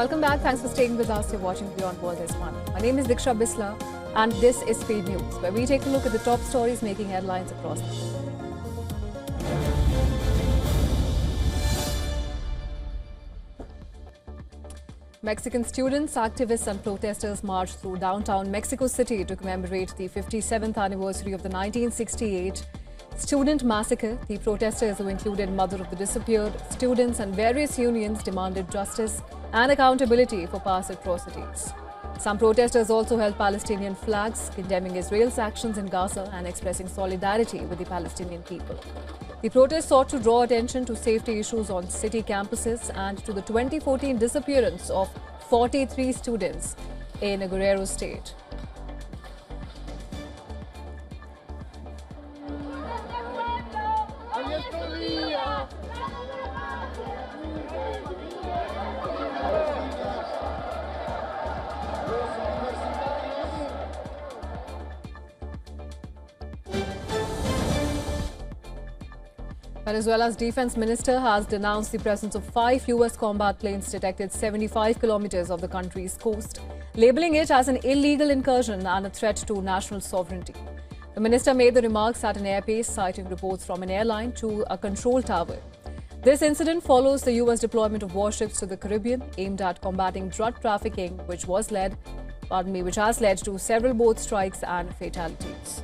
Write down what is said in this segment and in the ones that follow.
Welcome back. Thanks for staying with us. You're watching Beyond World is One. My name is Diksha Bisla, and this is Speed News, where we take a look at the top stories making headlines across the world. Mexican students, activists and protesters marched through downtown Mexico City to commemorate the 57th anniversary of the 1968 student massacre. The protesters, who included Mother of the Disappeared, students and various unions, demanded justice and accountability for past atrocities. Some protesters also held Palestinian flags, condemning Israel's actions in Gaza and expressing solidarity with the Palestinian people. The protest sought to draw attention to safety issues on city campuses and to the 2014 disappearance of 43 students in Guerrero State. Venezuela's defense minister has denounced the presence of 5 U.S. combat planes detected 75 kilometers of the country's coast, labeling it as an illegal incursion and a threat to national sovereignty. The minister made the remarks at an airbase, citing reports from an airline to a control tower. This incident follows the U.S. deployment of warships to the Caribbean aimed at combating drug trafficking, which has led to several boat strikes and fatalities.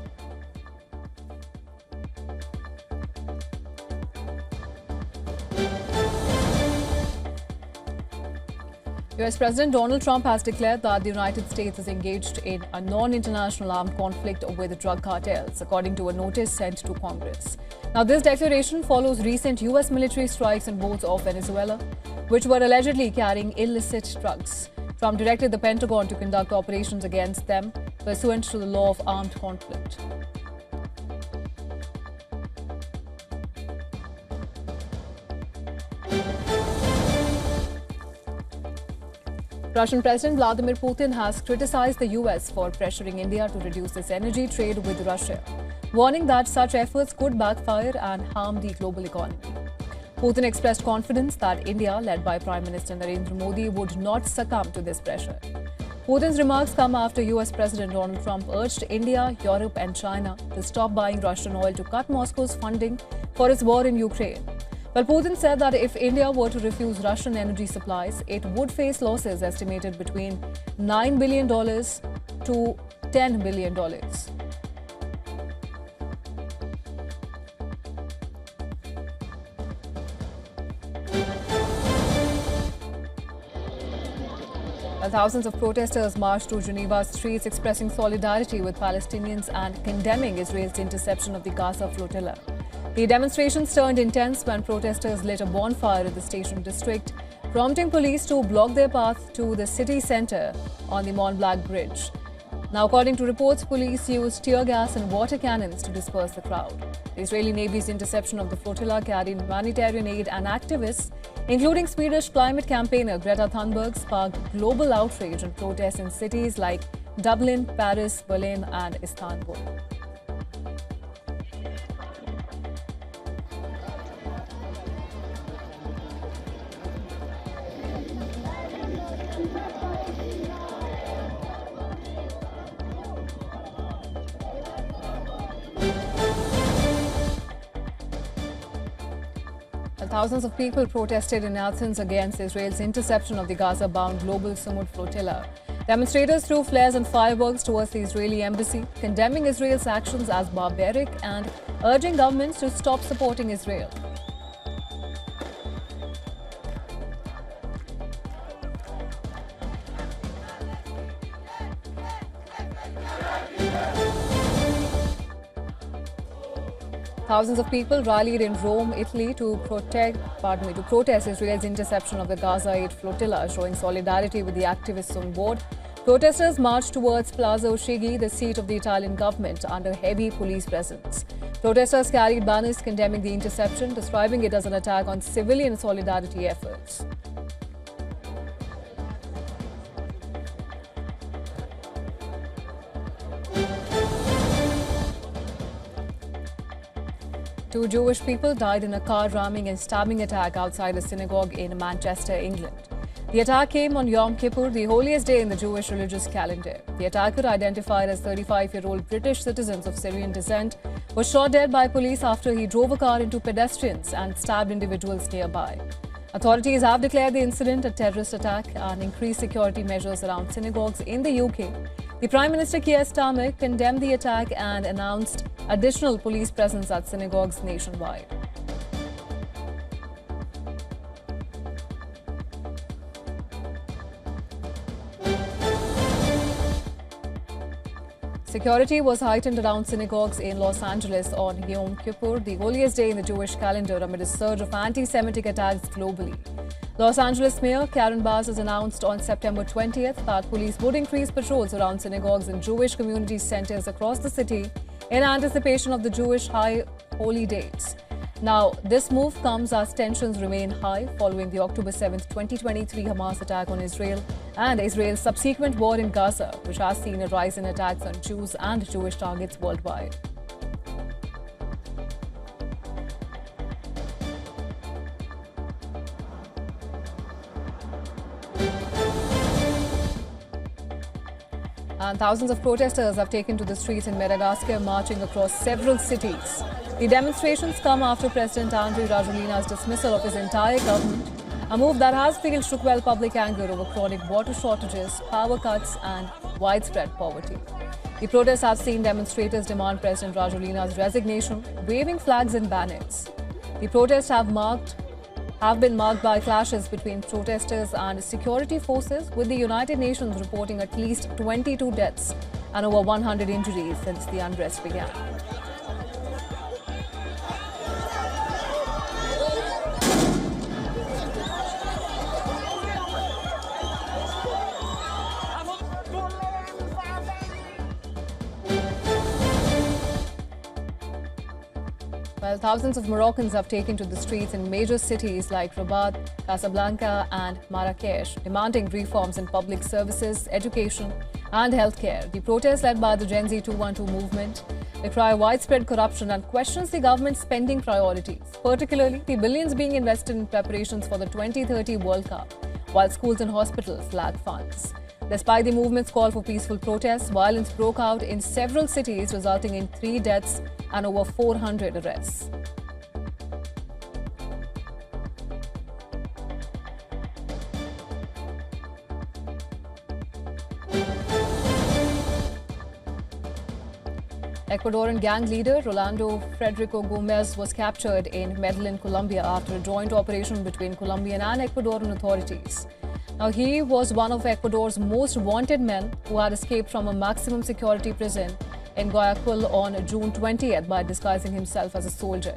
US President Donald Trump has declared that the United States is engaged in a non-international armed conflict with drug cartels, according to a notice sent to Congress. Now, this declaration follows recent US military strikes on boats off Venezuela, which were allegedly carrying illicit drugs. Trump directed the Pentagon to conduct operations against them pursuant to the law of armed conflict. Russian President Vladimir Putin has criticized the US for pressuring India to reduce its energy trade with Russia, warning that such efforts could backfire and harm the global economy. Putin expressed confidence that India, led by Prime Minister Narendra Modi, would not succumb to this pressure. Putin's remarks come after US President Donald Trump urged India, Europe and China to stop buying Russian oil to cut Moscow's funding for its war in Ukraine. Well, Putin said that if India were to refuse Russian energy supplies, it would face losses estimated between $9 billion to $10 billion. Thousands of protesters marched through Geneva's streets, expressing solidarity with Palestinians and condemning Israel's interception of the Gaza flotilla. The demonstrations turned intense when protesters lit a bonfire in the Station District, prompting police to block their path to the city centre on the Mont Blanc Bridge. Now, according to reports, police used tear gas and water cannons to disperse the crowd. The Israeli Navy's interception of the flotilla carried humanitarian aid and activists, including Swedish climate campaigner Greta Thunberg, sparked global outrage and protests in cities like Dublin, Paris, Berlin and Istanbul. Thousands of people protested in Athens against Israel's interception of the Gaza-bound Global Sumud flotilla. Demonstrators threw flares and fireworks towards the Israeli embassy, condemning Israel's actions as barbaric and urging governments to stop supporting Israel. Thousands of people rallied in Rome, Italy to protest Israel's interception of the Gaza Aid flotilla, showing solidarity with the activists on board. Protesters marched towards Palazzo Chigi, the seat of the Italian government, under heavy police presence. Protesters carried banners condemning the interception, describing it as an attack on civilian solidarity efforts. Two Jewish people died in a car ramming and stabbing attack outside a synagogue in Manchester, England. The attack came on Yom Kippur, the holiest day in the Jewish religious calendar. The attacker, identified as 35-year-old British citizens of Syrian descent, was shot dead by police after he drove a car into pedestrians and stabbed individuals nearby. Authorities have declared the incident a terrorist attack and increased security measures around synagogues in the UK. The Prime Minister Keir Starmer condemned the attack and announced additional police presence at synagogues nationwide. Security was heightened around synagogues in Los Angeles on Yom Kippur, the holiest day in the Jewish calendar, amid a surge of anti-Semitic attacks globally. Los Angeles Mayor Karen Bass has announced on September 20th that police would increase patrols around synagogues and Jewish community centers across the city in anticipation of the Jewish high holy dates. Now, this move comes as tensions remain high following the October 7, 2023 Hamas attack on Israel and Israel's subsequent war in Gaza, which has seen a rise in attacks on Jews and Jewish targets worldwide. And thousands of protesters have taken to the streets in Madagascar, marching across several cities. The demonstrations come after President Andry Rajoelina's dismissal of his entire government, a move that has fueled Shukwel public anger over chronic water shortages, power cuts and widespread poverty. The protests have seen demonstrators demand President Rajoelina's resignation, waving flags and banners. The protests have been marked by clashes between protesters and security forces, with the United Nations reporting at least 22 deaths and over 100 injuries since the unrest began. While thousands of Moroccans have taken to the streets in major cities like Rabat, Casablanca and Marrakesh, demanding reforms in public services, education and healthcare. The protest, led by the Gen Z 212 movement, decry widespread corruption and questions the government's spending priorities, particularly the billions being invested in preparations for the 2030 World Cup, while schools and hospitals lack funds. Despite the movement's call for peaceful protests, violence broke out in several cities, resulting in 3 deaths and over 400 arrests. Ecuadorian gang leader Rolando Frederico Gomez was captured in Medellin, Colombia, after a joint operation between Colombian and Ecuadorian authorities. Now, he was one of Ecuador's most wanted men who had escaped from a maximum security prison in Guayaquil on June 20th by disguising himself as a soldier.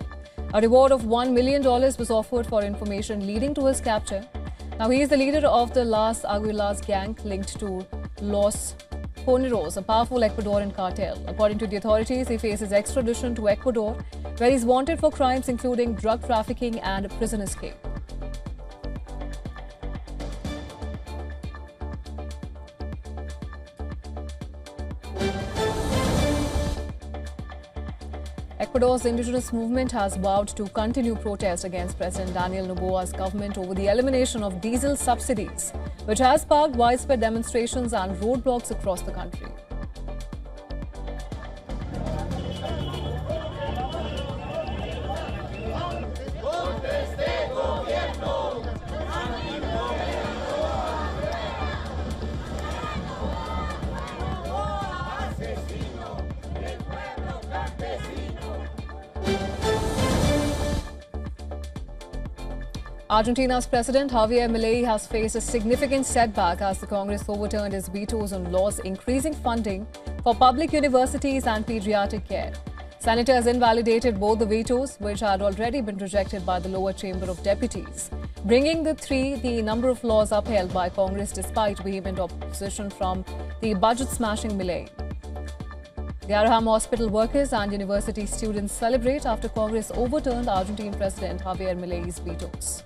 A reward of $1 million was offered for information leading to his capture. Now, he is the leader of the Las Aguilas gang linked to Los Coneros, a powerful Ecuadorian cartel. According to the authorities, he faces extradition to Ecuador, where he is wanted for crimes including drug trafficking and prison escape. Ecuador's indigenous movement has vowed to continue protests against President Daniel Noboa's government over the elimination of diesel subsidies, which has sparked widespread demonstrations and roadblocks across the country. Argentina's President Javier Milei has faced a significant setback as the Congress overturned his vetoes on laws increasing funding for public universities and pediatric care. Senators invalidated both the vetoes, which had already been rejected by the lower chamber of deputies, bringing the number of laws upheld by Congress despite vehement opposition from the budget-smashing Milei. The Arham hospital workers and university students celebrate after Congress overturned Argentine President Javier Milei's vetoes.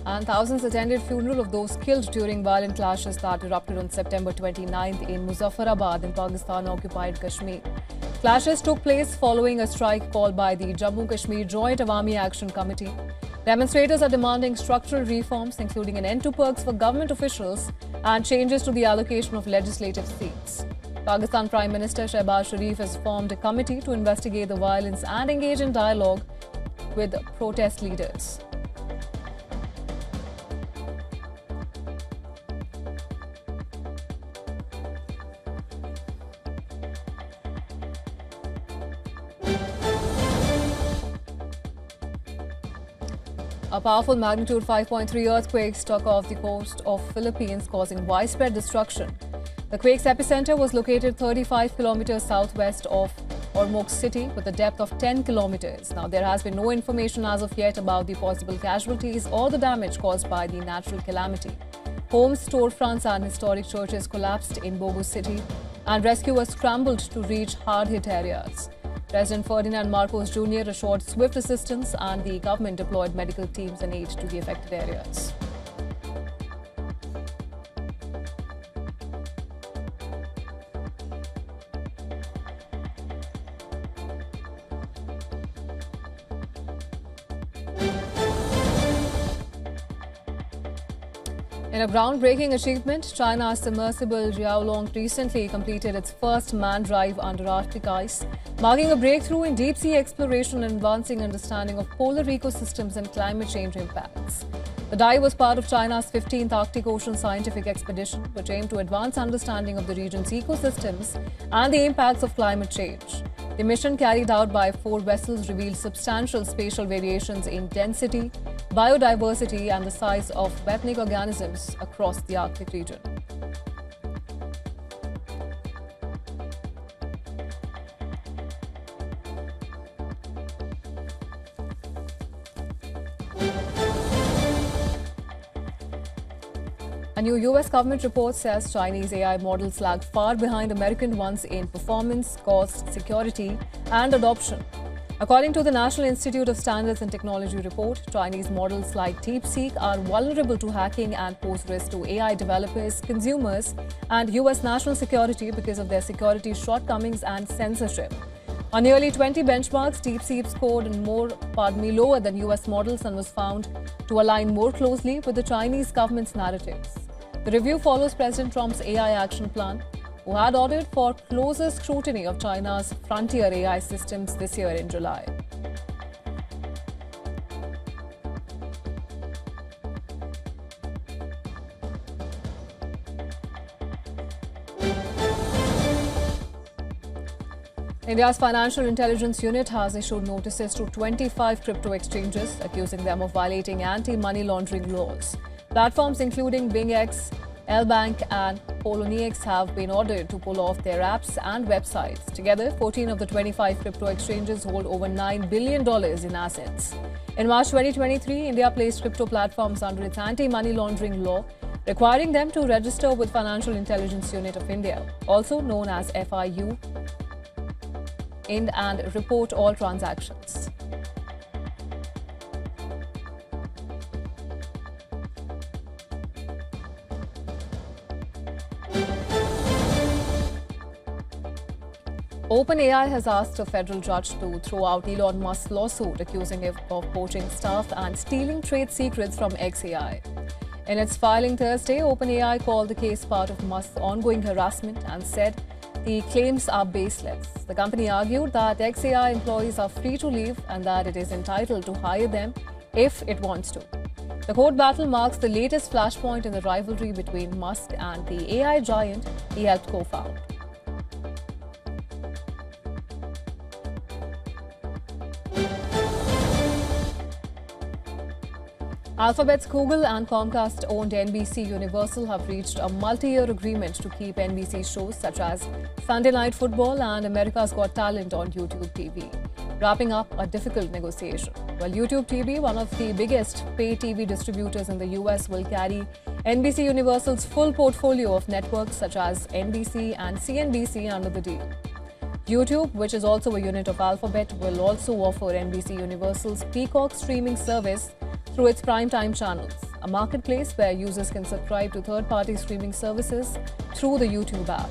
And thousands attended funeral of those killed during violent clashes that erupted on September 29th in Muzaffarabad in Pakistan-occupied Kashmir. Clashes took place following a strike called by the Jammu Kashmir Joint Awami Action Committee. Demonstrators are demanding structural reforms, including an end to perks for government officials and changes to the allocation of legislative seats. Pakistan Prime Minister Shehbaz Sharif has formed a committee to investigate the violence and engage in dialogue with protest leaders. A powerful magnitude 5.3 earthquake struck off the coast of Philippines, causing widespread destruction. The quake's epicenter was located 35 kilometers southwest of Ormoc City with a depth of 10 kilometers. Now, there has been no information as of yet about the possible casualties or the damage caused by the natural calamity. Homes, storefronts and historic churches collapsed in Bogo City, and rescuers scrambled to reach hard-hit areas. President Ferdinand Marcos Jr. assured swift assistance, and the government deployed medical teams and aid to the affected areas. In a groundbreaking achievement, China's submersible Jiaolong recently completed its first manned drive under Arctic ice, marking a breakthrough in deep-sea exploration and advancing understanding of polar ecosystems and climate change impacts. The dive was part of China's 15th Arctic Ocean scientific expedition, which aimed to advance understanding of the region's ecosystems and the impacts of climate change. The mission, carried out by 4 vessels, revealed substantial spatial variations in density, biodiversity and the size of benthic organisms across the Arctic region. A new US government report says Chinese AI models lag far behind American ones in performance, cost, security, and adoption. According to the National Institute of Standards and Technology report, Chinese models like DeepSeek are vulnerable to hacking and pose risk to AI developers, consumers, and US national security because of their security shortcomings and censorship. On nearly 20 benchmarks, DeepSeek scored lower than US models and was found to align more closely with the Chinese government's narratives. The review follows President Trump's AI action plan, who had ordered for closer scrutiny of China's frontier AI systems this year in July. India's Financial Intelligence Unit has issued notices to 25 crypto exchanges, accusing them of violating anti-money laundering laws. Platforms including BingX, L-Bank and Poloniex have been ordered to pull off their apps and websites. Together, 14 of the 25 crypto exchanges hold over $9 billion in assets. In March 2023, India placed crypto platforms under its anti-money laundering law, requiring them to register with Financial Intelligence Unit of India, also known as FIU, and report all transactions. OpenAI has asked a federal judge to throw out Elon Musk's lawsuit accusing him of poaching staff and stealing trade secrets from xAI. In its filing Thursday, OpenAI called the case part of Musk's ongoing harassment and said the claims are baseless. The company argued that xAI employees are free to leave and that it is entitled to hire them if it wants to. The court battle marks the latest flashpoint in the rivalry between Musk and the AI giant he helped co-found. Alphabet's Google and Comcast-owned NBC Universal have reached a multi-year agreement to keep NBC shows such as Sunday Night Football and America's Got Talent on YouTube TV, wrapping up a difficult negotiation. While YouTube TV, one of the biggest pay TV distributors in the US, will carry NBC Universal's full portfolio of networks such as NBC and CNBC under the deal. YouTube, which is also a unit of Alphabet, will also offer NBC Universal's Peacock streaming service through its primetime channels. a marketplace where users can subscribe to third-party streaming services through the YouTube app.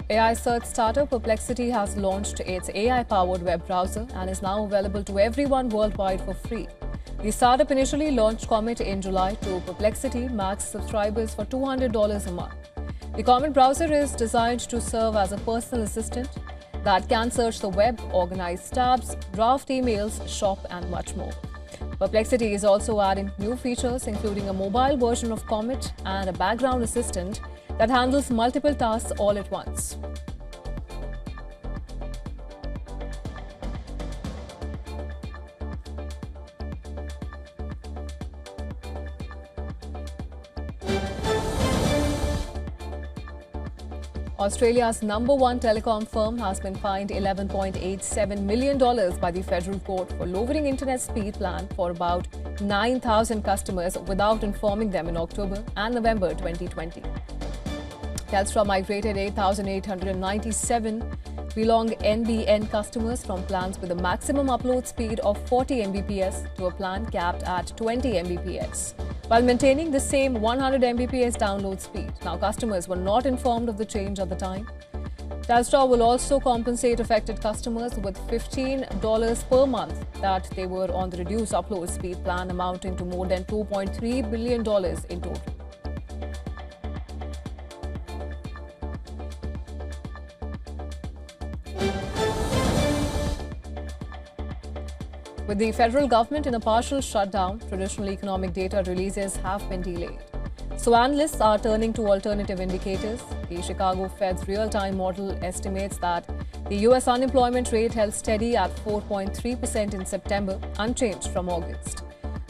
AI search startup Perplexity has launched its AI-powered web browser and is now available to everyone worldwide for free. The startup initially launched Comet in July to Perplexity Max subscribers for $200 a month. The Comet browser is designed to serve as a personal assistant that can search the web, organize tabs, draft emails, shop, and much more. Perplexity is also adding new features, including a mobile version of Comet and a background assistant that handles multiple tasks all at once. Australia's #1 telecom firm has been fined $11.87 million by the federal court for lowering internet speed plan for about 9,000 customers without informing them in October and November 2020. Telstra migrated 8,897 Belong NBN customers from plans with a maximum upload speed of 40 Mbps to a plan capped at 20 Mbps, while maintaining the same 100 Mbps download speed. Now, customers were not informed of the change at the time. Telstra will also compensate affected customers with $15 per month that they were on the reduced upload speed plan, amounting to more than $2.3 billion in total. With the federal government in a partial shutdown, traditional economic data releases have been delayed. So analysts are turning to alternative indicators. The Chicago Fed's real-time model estimates that the U.S. unemployment rate held steady at 4.3% in September, unchanged from August.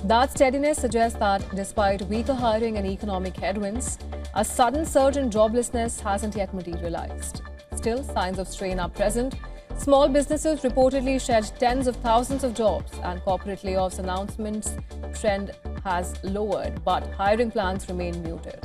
That steadiness suggests that despite weaker hiring and economic headwinds, a sudden surge in joblessness hasn't yet materialized. Still, signs of strain are present. Small businesses reportedly shed tens of thousands of jobs, and corporate layoffs announcements trend has lowered, but hiring plans remain muted.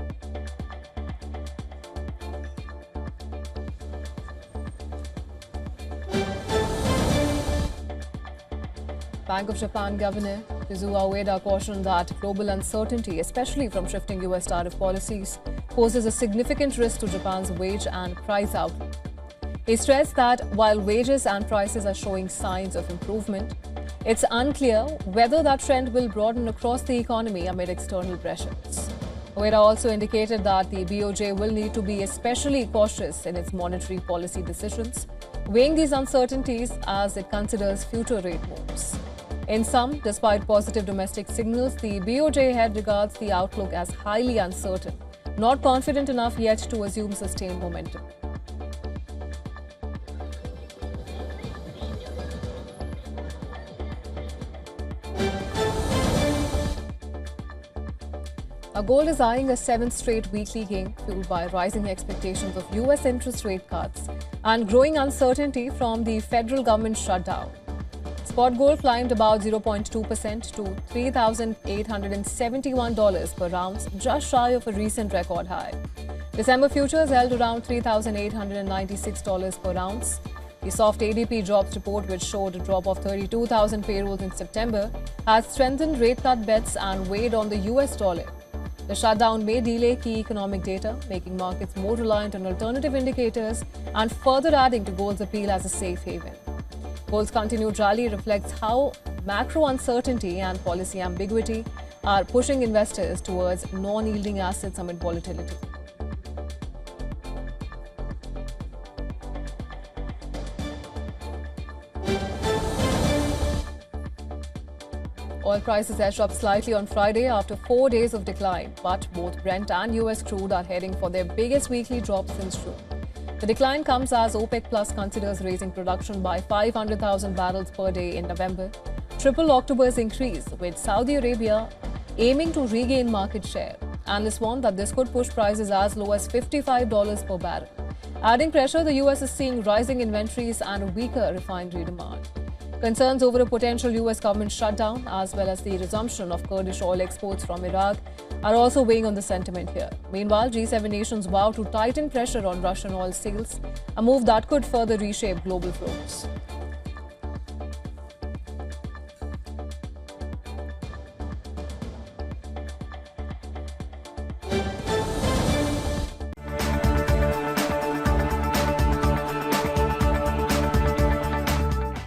Bank of Japan Governor Kazuo Ueda cautioned that global uncertainty, especially from shifting U.S. tariff policies, poses a significant risk to Japan's wage and price outlook. He stressed that while wages and prices are showing signs of improvement, it's unclear whether that trend will broaden across the economy amid external pressures. Ueda also indicated that the BOJ will need to be especially cautious in its monetary policy decisions, weighing these uncertainties as it considers future rate moves. In sum, despite positive domestic signals, the BOJ head regards the outlook as highly uncertain, not confident enough yet to assume sustained momentum. Gold is eyeing a seventh straight weekly gain, fueled by rising expectations of U.S. interest rate cuts and growing uncertainty from the federal government shutdown. Spot gold climbed about 0.2% to $3,871 per ounce, just shy of a recent record high. December futures held around $3,896 per ounce. The soft ADP jobs report, which showed a drop of 32,000 payrolls in September, has strengthened rate cut bets and weighed on the U.S. dollar. The shutdown may delay key economic data, making markets more reliant on alternative indicators and further adding to gold's appeal as a safe haven. Gold's continued rally reflects how macro uncertainty and policy ambiguity are pushing investors towards non-yielding assets amid volatility. Oil prices edged up slightly on Friday after 4 days of decline, but both Brent and US crude are heading for their biggest weekly drop since June. The decline comes as OPEC Plus considers raising production by 500,000 barrels per day in November, triple October's increase, with Saudi Arabia aiming to regain market share. Analysts warn that this could push prices as low as $55 per barrel. Adding pressure, the US is seeing rising inventories and weaker refinery demand. Concerns over a potential U.S. government shutdown, as well as the resumption of Kurdish oil exports from Iraq, are also weighing on the sentiment here. Meanwhile, G7 nations vow to tighten pressure on Russian oil sales, a move that could further reshape global flows.